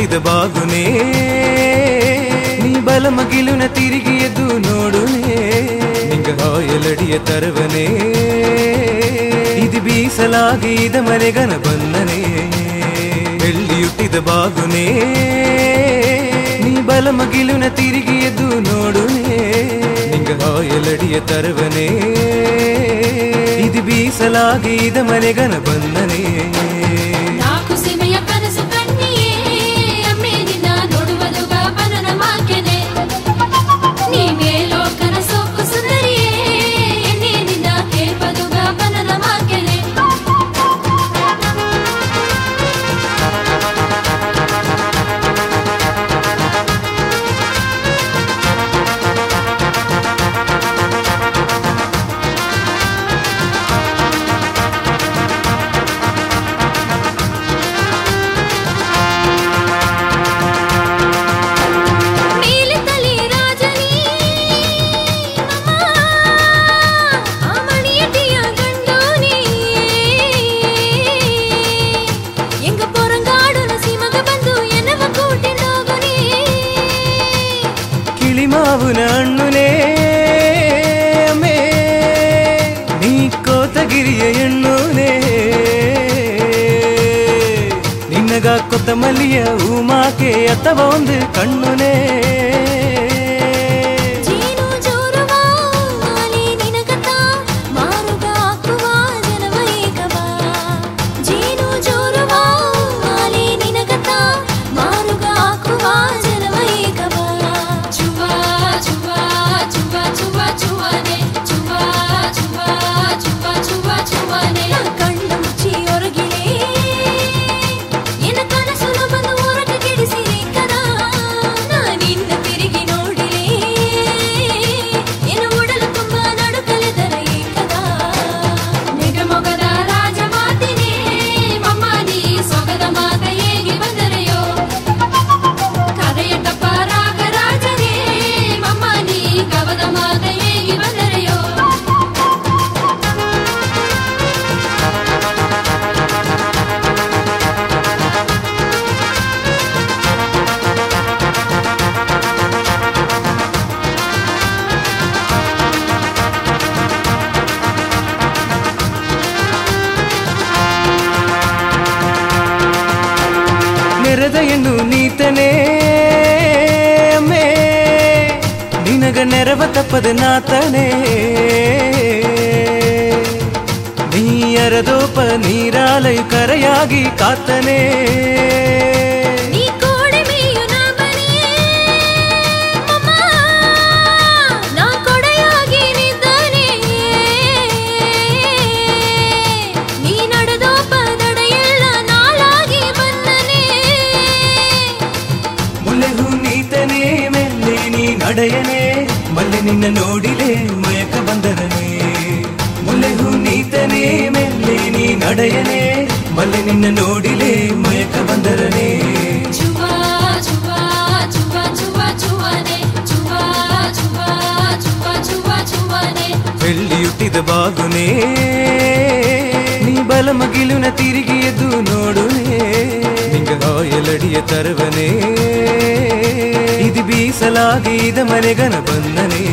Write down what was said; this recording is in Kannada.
ಹುಟ್ಟಿದ ಬಾಗುನೇ ನೀ ಬಲ ಮಗಿಲುನ ತಿರುಗಿ ಎದ್ದು ನೋಡುನೇ ನಿಂಗ ಹಾಯಲಡಿಯ ತರವನೇ ಇದು ಬೀಸಲಾಗಿ ಇದ ಮನೆಗನ ಬಂದನೆ ಬೆಳ್ಳಿಯುಟ್ಟಿದ ಬಾಗುನೇ ನೀ ಬಲ ಮಗಿಲುನ ತಿರುಗಿ ಎದ್ದು ನೋಡುನೇ ನಿಂಗ ಹಾಯಲಡಿಯ ತರವನೇ ಇದು ಬೀಸಲಾಗಿ ಇದ ಮನೆಗನ ಬಂದನೆ ಮಾವುನ ಹಣ್ಣುನೇ ಅಮ್ಮೇ ನೀ ಕೋತಗಿರಿಯ ಹೆಣ್ಣುನೇ ನಿನ್ನಗ ಕೊತ್ತಮಲ್ಲಿಯ ಹೂಮಾಕೆ ಅಥವಾ ಒಂದು ಕಣ್ಣುನೇ ನೆರೆದ ಹೆಣ್ಣು ನೀತನೇ ಅಮ್ಮೇ ನಿನಗ ನೆರವ ತಪ್ಪದ ನಾತನೇ ನೀಯರದೋಪ ನೀರಾಲಯ ಕರೆಯಾಗಿ ಕಾತನೇ ನಡೆಯನೆ ಮಲ್ಲೆ ನಿನ್ನ ನೋಡಿಲೆ ಮಯಕ ಬಂದರನೆ ಮುಲ್ಲೆ ಹೂ ನೀತನೇ ಮೆಲ್ಲೆ ನೀ ನಡೆಯನೆ ಮಲ್ಲೆ ನಿನ್ನ ನೋಡಿಲೆ ಮಯಕ ಬಂದರನೆ ಬೆಳ್ಳಿಯುಟ್ಟಿದ ಬಾಗುನೇ ನೀ ಬಲ ಮಗಿಲುನ ತಿರುಗಿ ಎದ್ದು ನೋಡುನೇ ನಿಂಗ ಹಾಯಲಡಿಯ ತರವನೇ ಇದು ಬೀಸಲಾಗಿ ಇದ ಮನೆಗನ ಬಂದನೆ